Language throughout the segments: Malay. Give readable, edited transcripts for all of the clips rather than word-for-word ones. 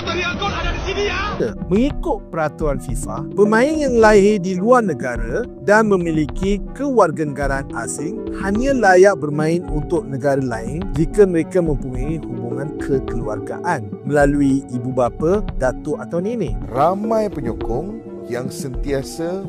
Tutorial gol ada di sini ya. Mengikut peraturan FIFA, pemain yang lahir di luar negara dan memiliki kewarganegaraan asing hanya layak bermain untuk negara lain jika mereka mempunyai hubungan kekeluargaan melalui ibu bapa, datuk atau nenek. Ramai penyokong yang sentiasa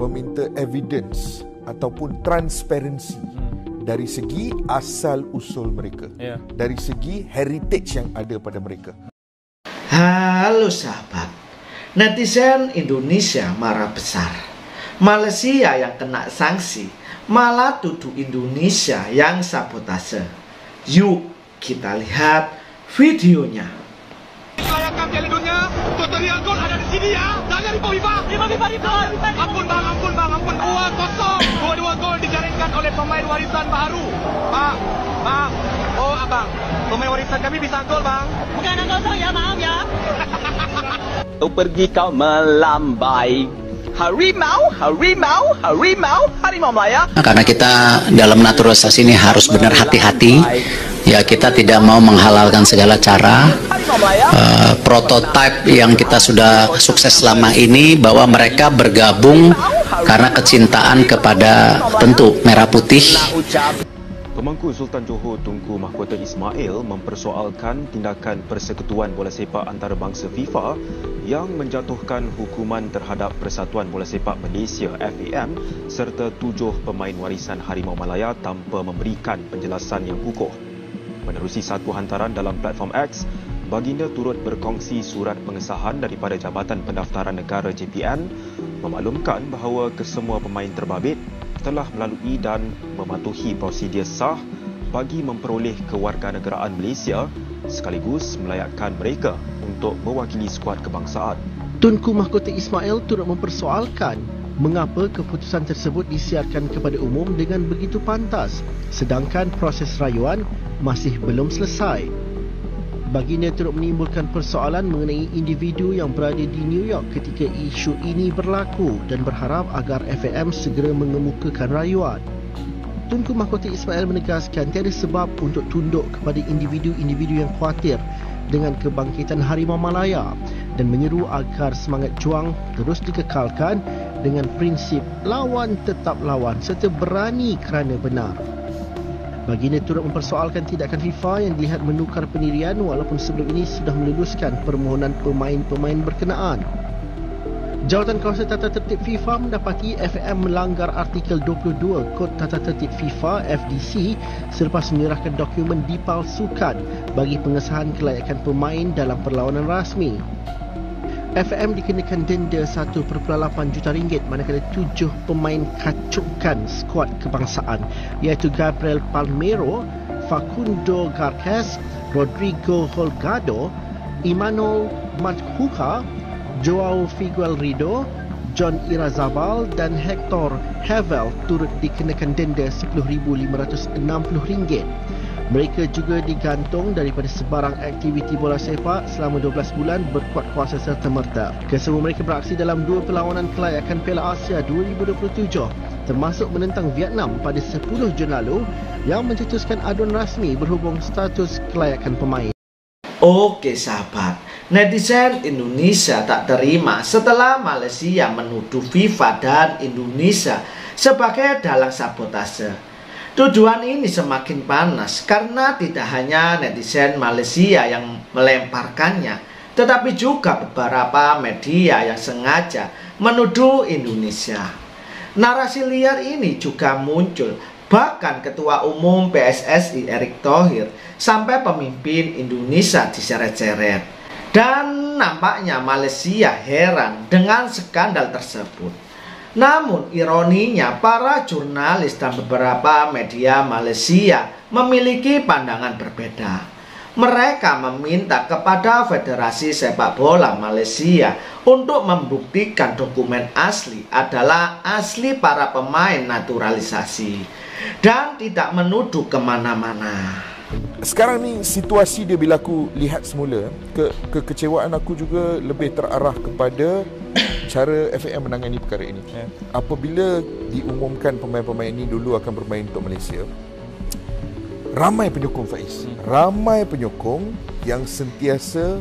meminta evidence ataupun transparansi dari segi asal usul mereka, dari segi heritage yang ada pada mereka. Halo sahabat, netizen Indonesia marah besar. Malaysia yang kena sanksi malah tuduh Indonesia yang sabotase. Yuk kita lihat videonya. Layakan Piala Dunia, tutorial gol ada di sini ya. Jangan ribu FIFA. Ampun bang. 2-0. Dua-dua gol dijaringkan oleh pemain warisan baru. Pak. Oh abang, pemain warisan kami bisa gol bang. Bukan nak kosong ya, maaf ya. Kau pergi kau melambai. Harimau Melaya. Karena kita dalam naturalisasi ini harus benar hati-hati. Ya, kita tidak mau menghalalkan segala cara. Prototipe yang kita sudah sukses selama ini bahwa mereka bergabung karena kecintaan kepada tentu merah putih. Pemangku Sultan Johor Tunku Mahkota Ismail mempersoalkan tindakan Persekutuan Bola Sepak Antarabangsa FIFA yang menjatuhkan hukuman terhadap Persatuan Bola Sepak Malaysia FAM serta 7 pemain warisan Harimau Malaya tanpa memberikan penjelasan yang kukuh. Menerusi satu hantaran dalam platform X, baginda turut berkongsi surat pengesahan daripada Jabatan Pendaftaran Negara JPN memaklumkan bahawa kesemua pemain terbabit telah melalui dan mematuhi prosedur sah bagi memperoleh kewarganegaraan Malaysia sekaligus melayakkan mereka untuk mewakili skuad kebangsaan. Tunku Mahkota Ismail turut mempersoalkan mengapa keputusan tersebut disiarkan kepada umum dengan begitu pantas sedangkan proses rayuan masih belum selesai. Baginda turut menimbulkan persoalan mengenai individu yang berada di New York ketika isu ini berlaku dan berharap agar FAM segera mengemukakan rayuan. Tunku Mahkota Ismail menegaskan tiada sebab untuk tunduk kepada individu-individu yang khawatir dengan kebangkitan Harimau Malaya dan menyeru agar semangat juang terus dikekalkan dengan prinsip lawan tetap lawan serta berani kerana benar. Baginda turut mempersoalkan tindakan FIFA yang dilihat menukar pendirian walaupun sebelum ini sudah meluluskan permohonan pemain-pemain berkenaan. Jawatan Kawasan Tata Tertib FIFA mendapati FAM melanggar artikel 22 Kod Tata Tertib FIFA FDC selepas menyerahkan dokumen dipalsukan bagi pengesahan kelayakan pemain dalam perlawanan rasmi. FAM dikenakan denda 1.8 juta ringgit manakala 7 pemain kacukan skuad kebangsaan iaitu Gabriel Palmero, Facundo Garces, Rodrigo Holgado, Imanol Mathuka, Joao Figueiredo, John Irazabal dan Hector Havel turut dikenakan denda RM10,560. Mereka juga digantung daripada sebarang aktiviti bola sepak selama 12 bulan berkuat kuasa serta merta. Kesemua mereka beraksi dalam 2 perlawanan kelayakan Piala Asia 2027 termasuk menentang Vietnam pada 10 Jun lalu yang mencetuskan aduan rasmi berhubung status kelayakan pemain. Oke sahabat, netizen Indonesia tak terima setelah Malaysia menuduh FIFA dan Indonesia sebagai dalang sabotase. Tuduhan ini semakin panas karena tidak hanya netizen Malaysia yang melemparkannya, tetapi juga beberapa media yang sengaja menuduh Indonesia. Narasi liar ini juga muncul, bahkan Ketua Umum PSSI Erick Thohir sampai pemimpin Indonesia diseret-seret. Dan nampaknya Malaysia heran dengan skandal tersebut. Namun ironinya para jurnalis dan beberapa media Malaysia memiliki pandangan berbeda. Mereka meminta kepada Federasi Sepak Bola Malaysia untuk membuktikan dokumen asli adalah asli para pemain naturalisasi dan tidak menuduh kemana-mana. Sekarang ni situasi dia bila aku lihat semula, kekecewaan aku juga lebih terarah kepada cara FAM menangani perkara ini. Apabila diumumkan pemain-pemain ini dulu akan bermain untuk Malaysia, ramai penyokong Faiz, ramai penyokong yang sentiasa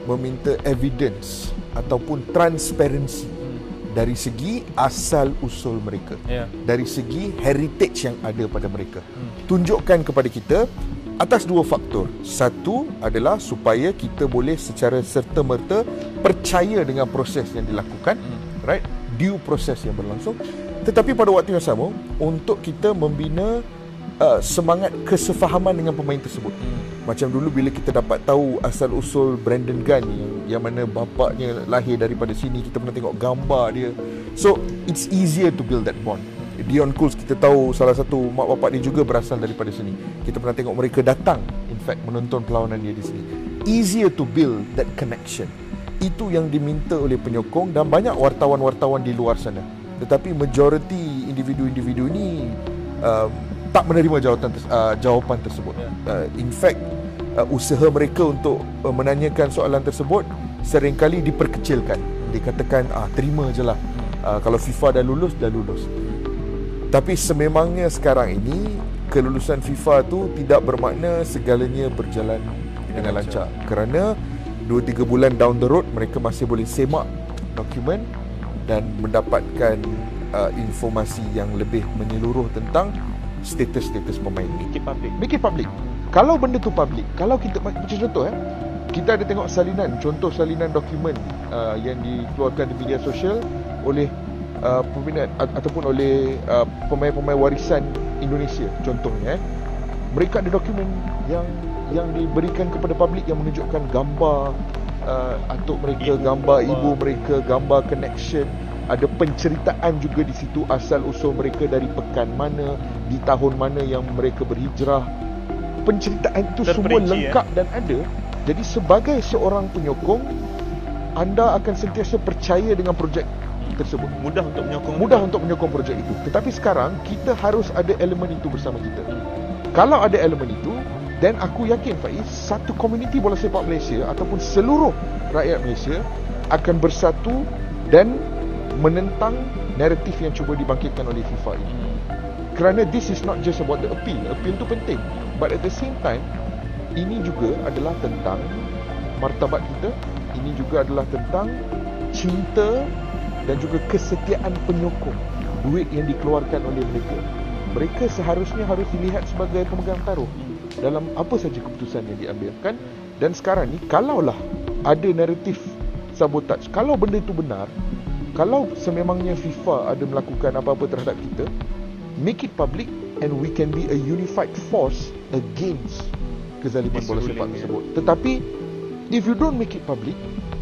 meminta evidence ataupun transparansi dari segi asal usul mereka, dari segi heritage yang ada pada mereka. Tunjukkan kepada kita atas dua faktor. Satu adalah supaya kita boleh secara serta-merta percaya dengan proses yang dilakukan, right? Due proses yang berlangsung. Tetapi pada waktu yang sama, untuk kita membina semangat kesefahaman dengan pemain tersebut. Macam dulu bila kita dapat tahu asal usul Brandon Gunn yang mana bapaknya lahir daripada sini, kita pernah tengok gambar dia. So it's easier to build that bond. Dion Cools, kita tahu salah satu mak bapak dia juga berasal daripada sini. Kita pernah tengok mereka datang, in fact, menonton perlawanan dia di sini. Easier to build that connection. Itu yang diminta oleh penyokong dan banyak wartawan-wartawan di luar sana. Tetapi majoriti individu-individu ini tak menerima jawapan tersebut. In fact, usaha mereka untuk menanyakan soalan tersebut seringkali diperkecilkan. Dikatakan, terima je lah. Kalau FIFA dah lulus, dah lulus. Tapi sememangnya sekarang ini, kelulusan FIFA tu tidak bermakna segalanya berjalan dengan lancar. Kerana 2-3 bulan down the road, mereka masih boleh semak dokumen dan mendapatkan informasi yang lebih menyeluruh tentang status pemain. Make it public. Kalau benda tu public, kalau kita macam contoh kita ada tengok contoh salinan dokumen yang dikeluarkan di media sosial oleh peminat ataupun oleh pemain-pemain warisan Indonesia contohnya. Mereka ada dokumen yang diberikan kepada publik yang menunjukkan gambar atuk mereka, gambar ibu mereka, gambar connection. Ada penceritaan juga di situ asal usul mereka dari pekan mana, di tahun mana yang mereka berhijrah. Penceritaan itu semua lengkap dan ada. Jadi sebagai seorang penyokong, anda akan sentiasa percaya dengan projek tersebut. Mudah untuk menyokong projek itu. Tetapi sekarang kita harus ada elemen itu bersama kita. Kalau ada elemen itu, dan aku yakin Faiz, satu komuniti bola sepak Malaysia ataupun seluruh rakyat Malaysia akan bersatu dan menentang naratif yang cuba dibangkitkan oleh FIFA ini. Kerana this is not just about the appeal. Appeal tu penting. But at the same time, ini juga adalah tentang martabat kita. Ini juga adalah tentang cinta dan juga kesetiaan penyokong. Duit yang dikeluarkan oleh mereka. Mereka seharusnya harus dilihat sebagai pemegang taruh dalam apa saja keputusan yang diambilkan. Dan sekarang ni, kalaulah ada naratif sabotaj, kalau benda itu benar, kalau sememangnya FIFA ada melakukan apa-apa terhadap kita, make it public and we can be a unified force against kezaliman bola sepak tersebut. Tetapi if you don't make it public,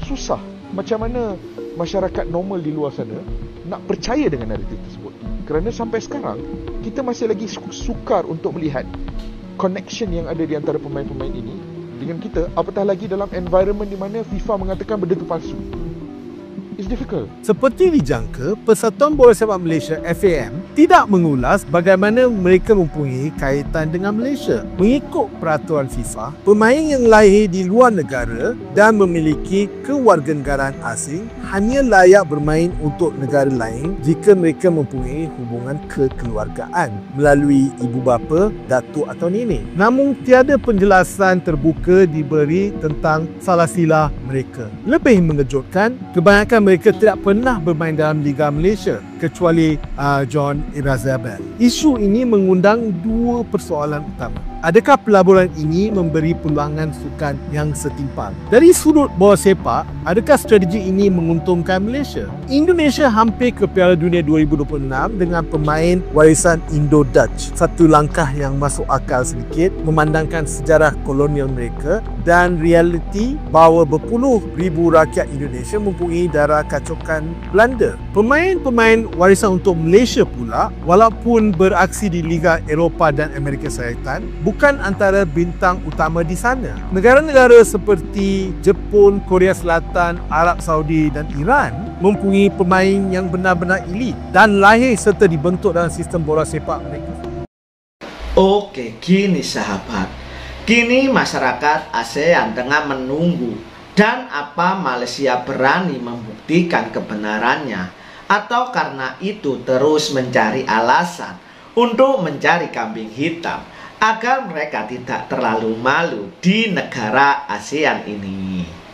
susah. Macam mana masyarakat normal di luar sana nak percaya dengan naratif tersebut? Kerana sampai sekarang kita masih lagi sukar untuk melihat connection yang ada di antara pemain-pemain ini dengan kita, apatah lagi dalam environment di mana FIFA mengatakan benda itu palsu. It's difficult. Seperti dijangka, Persatuan Bola Sepak Malaysia FAM tidak mengulas bagaimana mereka mempunyai kaitan dengan Malaysia. Mengikut peraturan FIFA, pemain yang lahir di luar negara dan memiliki kewarganegaraan asing hanya layak bermain untuk negara lain jika mereka mempunyai hubungan kekeluargaan melalui ibu bapa, datuk atau nenek. Namun tiada penjelasan terbuka diberi tentang salah silah mereka. Lebih mengejutkan, kebanyakan mereka tidak pernah bermain dalam Liga Malaysia kecuali John Irazabel. Isu ini mengundang dua persoalan utama. Adakah pelaburan ini memberi peluangan sukan yang setimpal? Dari sudut bola sepak, adakah strategi ini menguntungkan Malaysia? Indonesia hampir ke Piala Dunia 2026 dengan pemain warisan Indo-Dutch. Satu langkah yang masuk akal sedikit memandangkan sejarah kolonial mereka dan realiti bahawa berpuluh ribu rakyat Indonesia mempunyai darah kacukan Belanda. Pemain-pemain warisan untuk Malaysia pula, walaupun beraksi di Liga Eropah dan Amerika Syarikat, bukan antara bintang utama di sana. Negara-negara seperti Jepun, Korea Selatan, Arab Saudi dan Iran mempunyai pemain yang benar-benar elit dan lahir serta dibentuk dalam sistem bola sepak mereka. Oke, gini sahabat. Kini masyarakat ASEAN tengah menunggu dan apa Malaysia berani membuktikan kebenarannya atau karena itu terus mencari alasan untuk mencari kambing hitam agar mereka tidak terlalu malu di negara ASEAN ini.